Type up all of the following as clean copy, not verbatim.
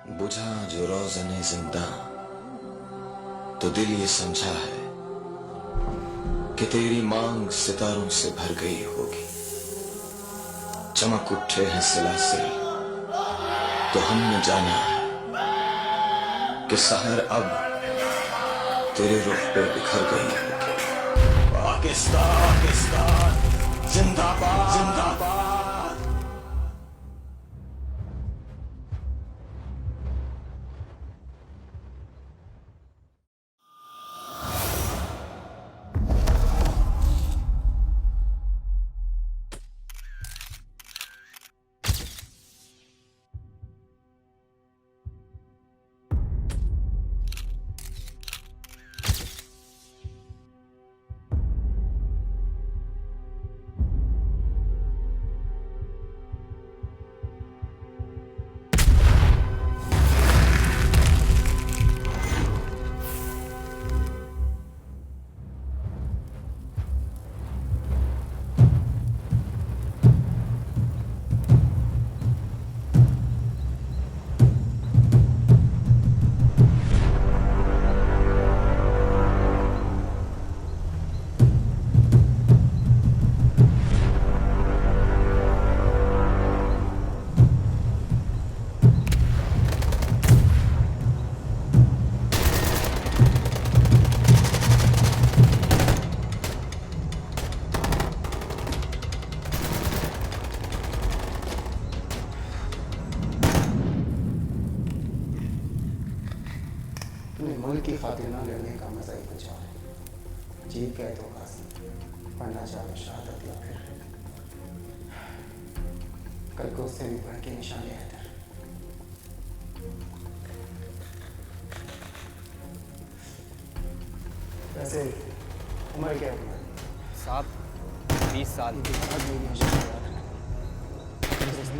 बुझा जो रोज़ने जिंदा, तो दिल ये समझा है कि तेरी मांग सितारों से भर गई होगी। चमक उठे हैं सिलसिले, तो हमने जाना है कि सहर अब तेरे रुख पे बिखर गई होगी। पाकिस्तान पाकिस्तान जिंदाबाद जिंदाबाद। अपने मुल्क की खातिर ना लड़ने का मजा ही कुछ और है। जी कह तो कासिम, पढ़ना चाहे शहादत या फिर कल को उससे भी बढ़ के निशान हैदर। वैसे उम्र क्या है साहब 20 साल।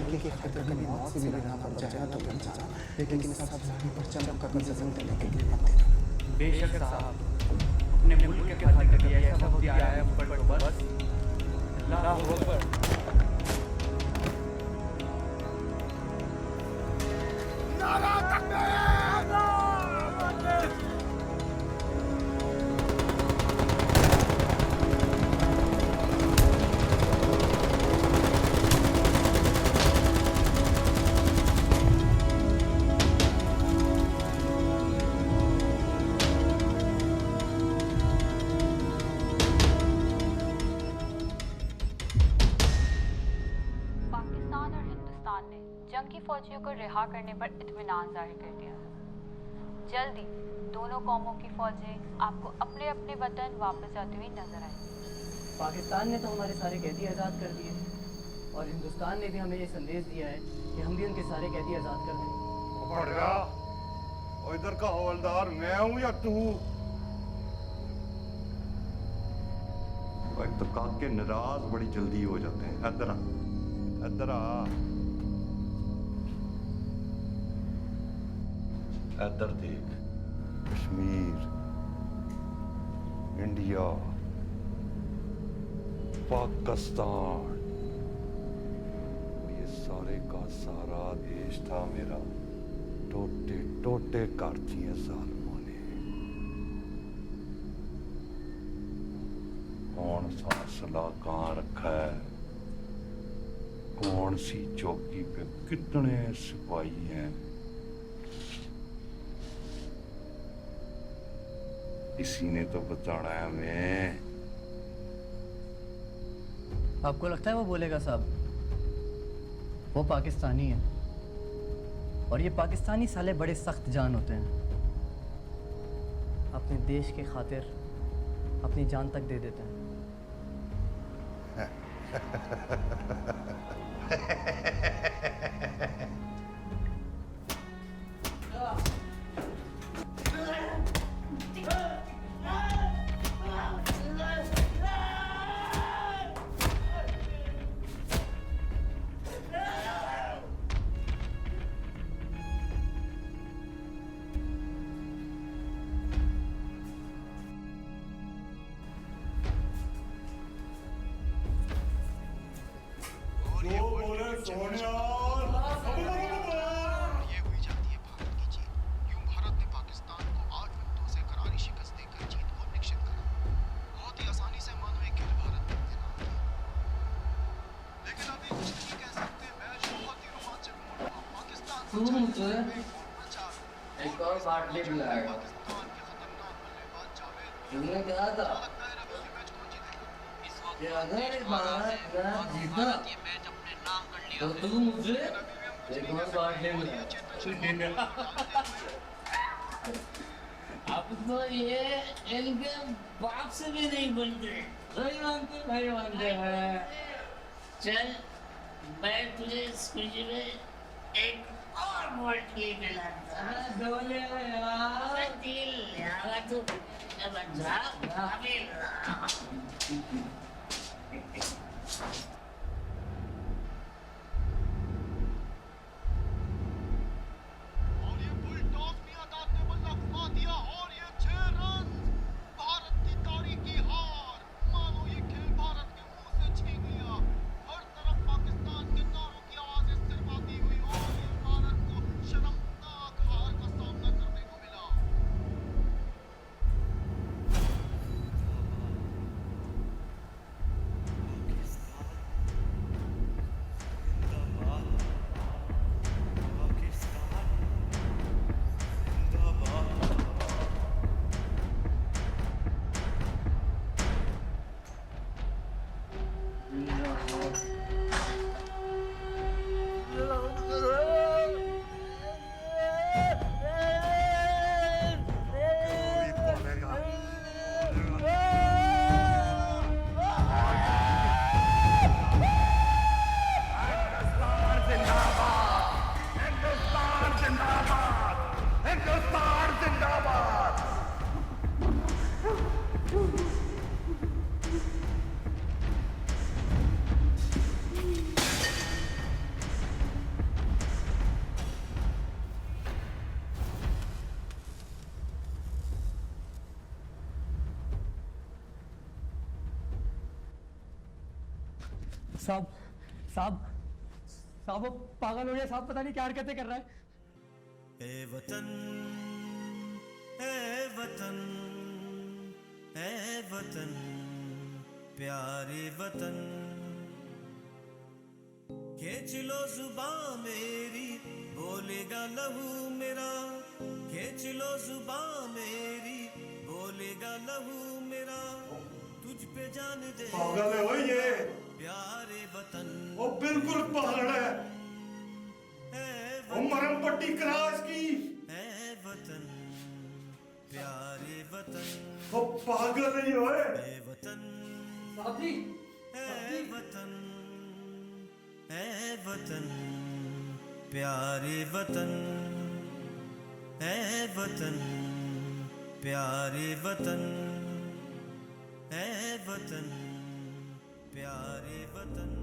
की खातिर कभी मौत से भी लड़ना पड़ जाए ना तो लड़ जाना, लेकिन इस सब जाने पर चंद का कर्ज ज़िंदा लेके लिए मत देना। बेशक साहब, अपने मुल्क के खातिर कभी ऐसा वक्त आया है पर तो बस अल्लाह अकबर। जंगी फौजियों को रिहा करने पर इत्मीनान जाहिर कर दिया। जल्दी दोनों कौमों की फौजें आपको अपने अपने वतन वापस जाती हुई नजर आएंगी। पाकिस्तान ने तो हमारे सारे कैदी आज़ाद कर दिए और हिंदुस्तान ने भी हमें ये संदेश दिया है कि हम भी उनके सारे कैदी आज़ाद कर दें। पड़ गया और इधर का हवलदार मैं हूं या तू? एक तो काके नाराज बड़ी जल्दी हो जाते हैं। इधर आ, इधर आ, इधर देख। कश्मीर, इंडिया, पाकिस्तान, ये सारे का सारा देश था मेरा। टोटे टोटे कर दिए जालिमों ने। कौन सा असला कहाँ रखा है, कौन सी चौकी पे कितने सिपाही हैं, इसी ने तो बताना है हमें। आपको लगता है वो बोलेगा साहब? वो पाकिस्तानी है और ये पाकिस्तानी साले बड़े सख्त जान होते हैं। अपने देश के खातिर अपनी जान तक दे देते हैं। जो बोले सोनिया तू मुझे एक और बाटली पिलाएगा। तुमने कहा था कि अगर भारत मैच जीता तो तू मुझे एक और बाटली पिलाएगा। अब तो ये इनके बाप से भी नहीं बनते। नहीं मानते हैं। चल मैं तुझे इस खुशी में एक और बाटली पिलाता हूं। डोले यार दिल यार तू अब जा अभी और ये फुल टॉस में आदात ने बल्ला घुमा दिया और ये 6 रन भारत की तारीख की हार। मानो ये खेल भारत के मुंह से छीन लिया। हर तरफ पाकिस्तान के तारों की आवाजें सिरमाती हुई और ये भारत को शर्मनाक हार का सामना करने को मिला। साहब साहब साहब वो पागल हो गया साहब, पता नहीं क्या हरकतें कर रहा है। ए वतन ए वतन ए वतन प्यारे वतन, खींच लो जुबां मेरी बोलेगा लहू मेरा, खींच लो जुबां मेरी बोलेगा लहू मेरा, तुझ पे जान दे पागल है वो ये, प्यारे वतन। वो बिल्कुल पागल है, वो मरम पट्टी क्लास की है वतन प्यारे वतन, वो पागल नहीं होए। है वतन साथी है वतन, है वतन प्यारे वतन, है वतन प्यारे वतन, है वतन प्यारे वतन।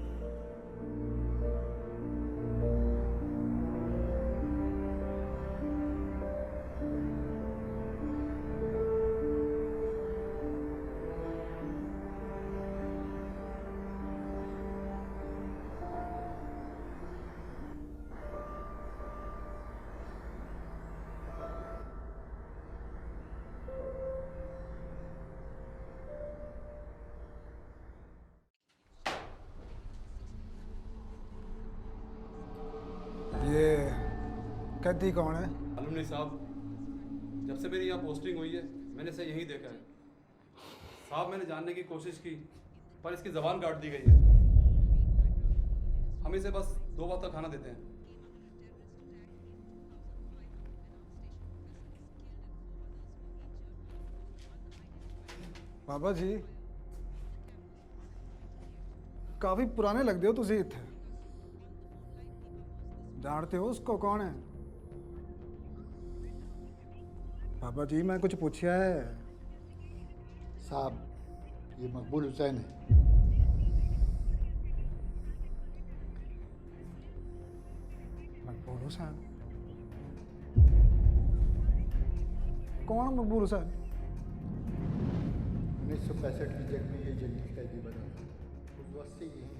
ये कैदी कौन है? मालूम नहीं साहब, जब से मेरी यहाँ पोस्टिंग हुई है मैंने इसे यहीं देखा है साहब। मैंने जानने की कोशिश की पर इसकी ज़बान काट दी गई है। हम इसे बस 2 वक्त का खाना देते हैं। बाबा जी काफी पुराने लगते हो तुसी इत्थे, जानते हो उसको कौन है? बाबा जी मैं कुछ पूछा है। साहब ये मकबूल हुसैन है। मकबूल हुसैन? कौन मकबूल हुसैन? 1965 की जंग में ये जंगी कैदी बना था, उस वक्त से यही है।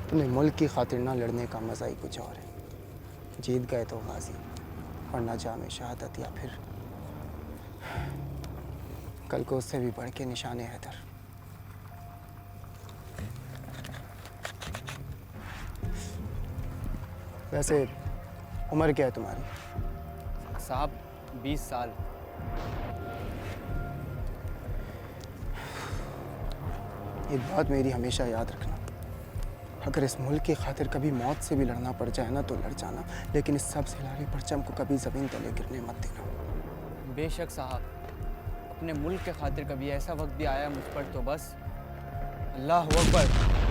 अपने मुल्क की खातिर ना लड़ने का मज़ा ही कुछ और है। जीत गए तो गाजी, वरना जामे शहादत या फिर कल को उससे भी बढ़ के निशाने हैदर। वैसे उम्र क्या है तुम्हारी? साहब 20 साल। एक बात मेरी हमेशा याद रखना, अगर इस मुल्क की खातिर कभी मौत से भी लड़ना पड़ जाए ना तो लड़ जाना, लेकिन इस सब सिलारे परचम को कभी ज़मीन तले गिरने मत देना। बेशक साहब, अपने मुल्क के खातिर कभी ऐसा वक्त भी आया मुझ पर तो बस अल्लाह अकबर।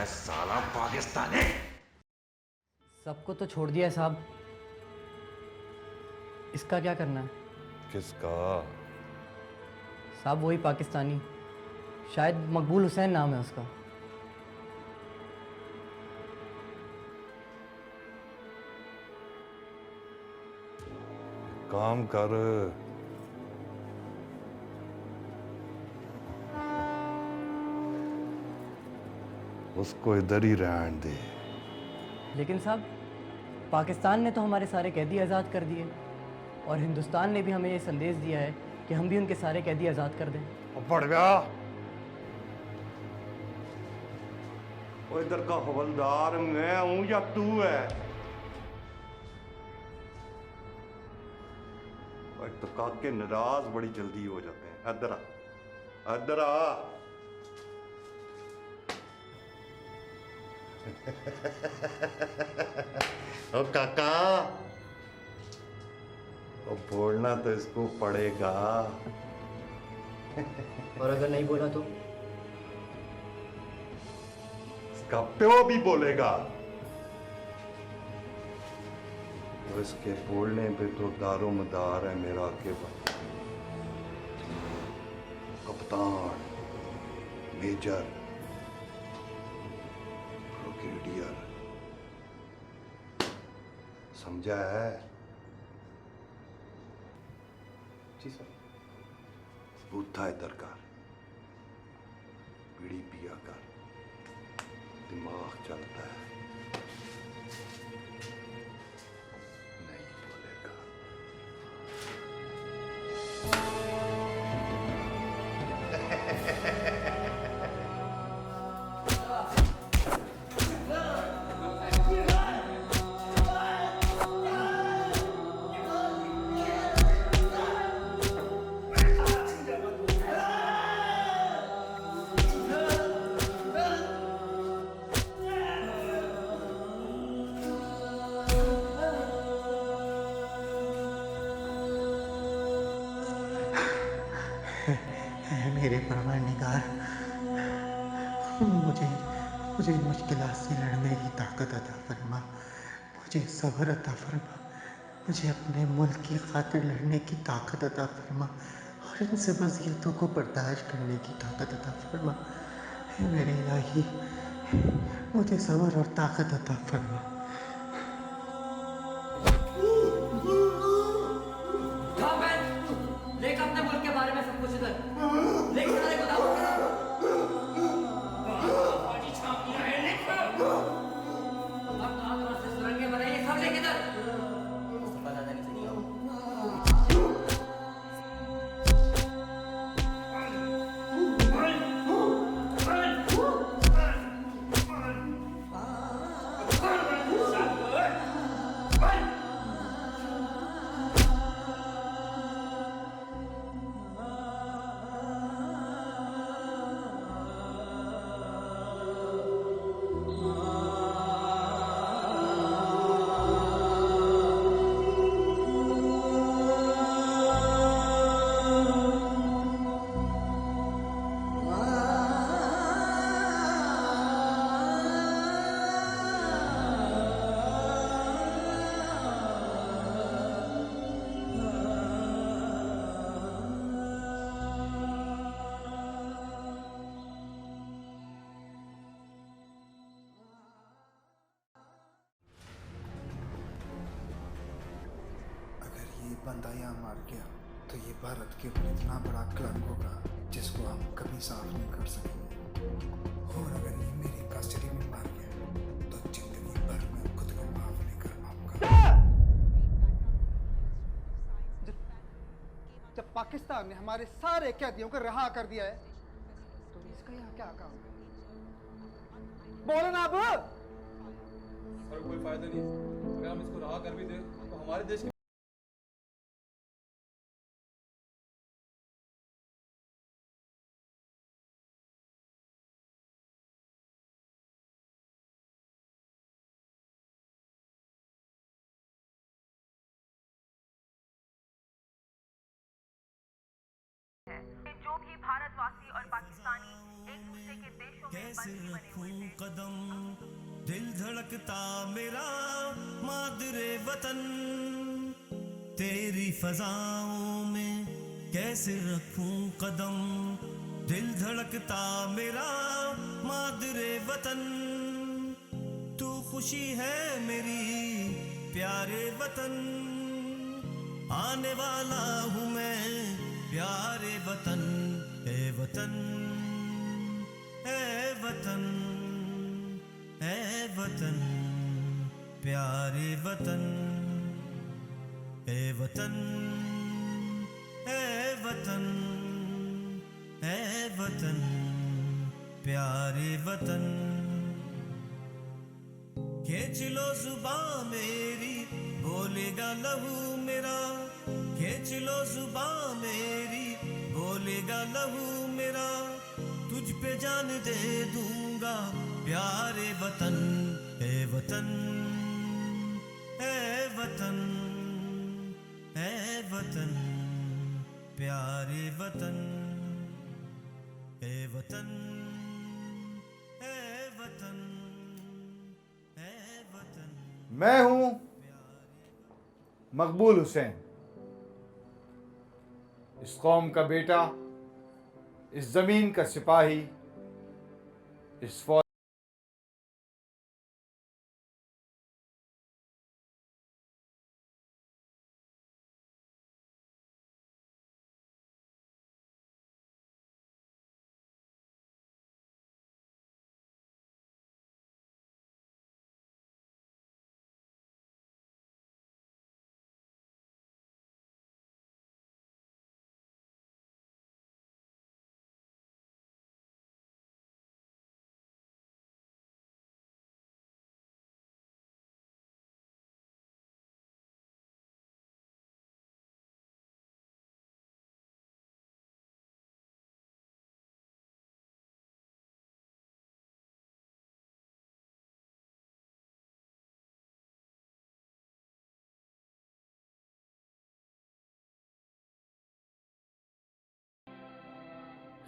साला पाकिस्तानी। सबको तो छोड़ दिया है साहब, इसका क्या करना है? किसका? साहब वही पाकिस्तानी, शायद मकबूल हुसैन नाम है उसका। काम कर, उसको इधर ही रहने दे। लेकिन साहब पाकिस्तान ने तो हमारे सारे कैदी आज़ाद कर दिए और हिंदुस्तान ने भी हमें ये संदेश दिया है कि हम भी उनके सारे कैदी आज़ाद कर दें। बढ़ गया। वो इधर का हवलदार मैं हूं या तू है? एक तो काके नाराज बड़ी जल्दी हो जाते हैं। इधर आ, इधर आ। ओ काका, ओ बोलना तो इसको पड़ेगा। और अगर नहीं बोला तो? इसका प्यो भी बोलेगा। तो इसके बोलने पे तो दारो मदार है मेरा केवल। कप्तान, मेजर, ब्रिगेडियर, समझा है? जी सर। बूथा इधर कर, बीड़ी पिया कर, दिमाग चलता है। नहीं बोलेगा। मेरे परवरदिगार, मुझे मुश्किलात से लड़ने की ताकत अता फरमा, मुझे सब्र अता फरमा, मुझे अपने मुल्क की खातिर लड़ने की ताकत अता फरमा और इन सब अज़ियतों को बर्दाश्त करने की ताकत अता फरमा। हे मेरे इलाही, मुझे सब्र और ताकत अता फरमा। लेकर अपने मुल्क के बारे में सब कुछ इधर लेकर सारे बताओ। से सुरंगें बनाइए, सब लेके इधर। पता नहीं चलिए। बंदा यहाँ मार गया तो ये भारत के ऊपर इतना बड़ा क्लंक होगा जिसको हम कभी साफ नहीं कर सकेंगे। और अगर ये मेरी कस्टडी में मार गया तो जिंदगी भर मैं खुद को माफ नहीं कर पाऊंगा। जब पाकिस्तान ने हमारे सारे कैदियों को रिहा कर दिया है तो इसका यहाँ क्या काम है? बोलो ना अब। और कोई फायदा नहीं, अगर हम इसको रहा कर भी दें तो हमारे देश की जो भी भारतवासी और पाकिस्तानी एक दूसरे के देशों में कैसे बंदी बने हुए रखूं थे। कदम, दिल धड़कता मेरा मादरे वतन, तेरी फजाओं में कैसे रखूं कदम, दिल धड़कता मेरा मादरे वतन, तू खुशी है मेरी प्यारे वतन, आने वाला हूँ मैं प्यारे वतन, ए वतन, ए वतन, ए वतन, प्यारे वतन, ए वतन, ए वतन, ए वतन, प्यारे वतन, खींच लो जुबां मेरी बोलेगा लहू मेरा, खींच लो जुबां मेरी बोलेगा लहू मेरा, तुझ पे जान दे दूंगा प्यारे वतन, ए वतन, ए वतन, ए वतन, प्यारे वतन, ए वतन, ए वतन, ए वतन। मैं हूं मकबूल हुसैन, इस कौम का बेटा, इस जमीन का सिपाही, इस फौज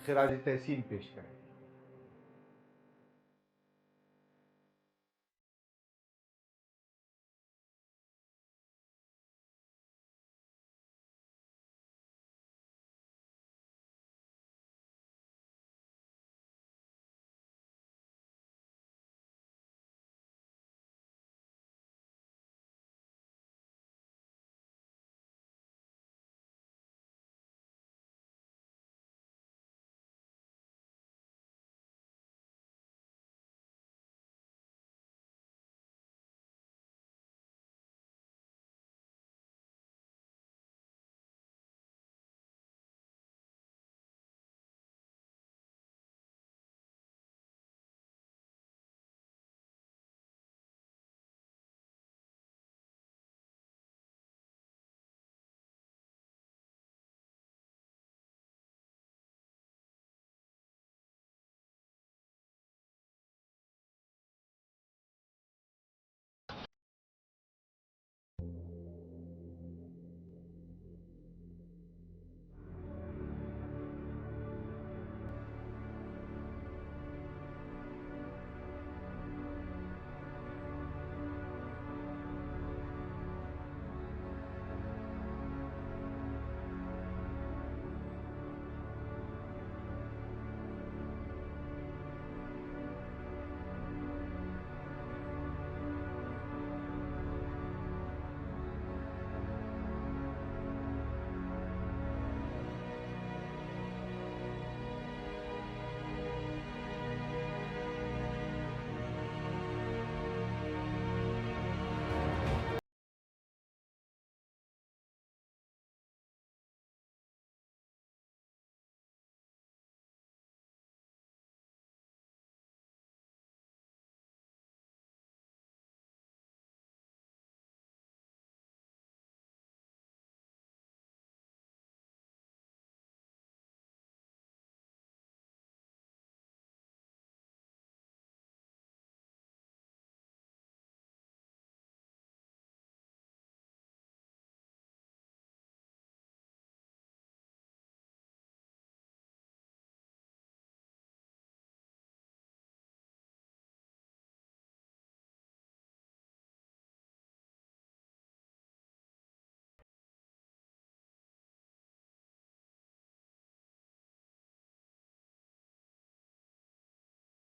खिराज तहसीन पेश करें।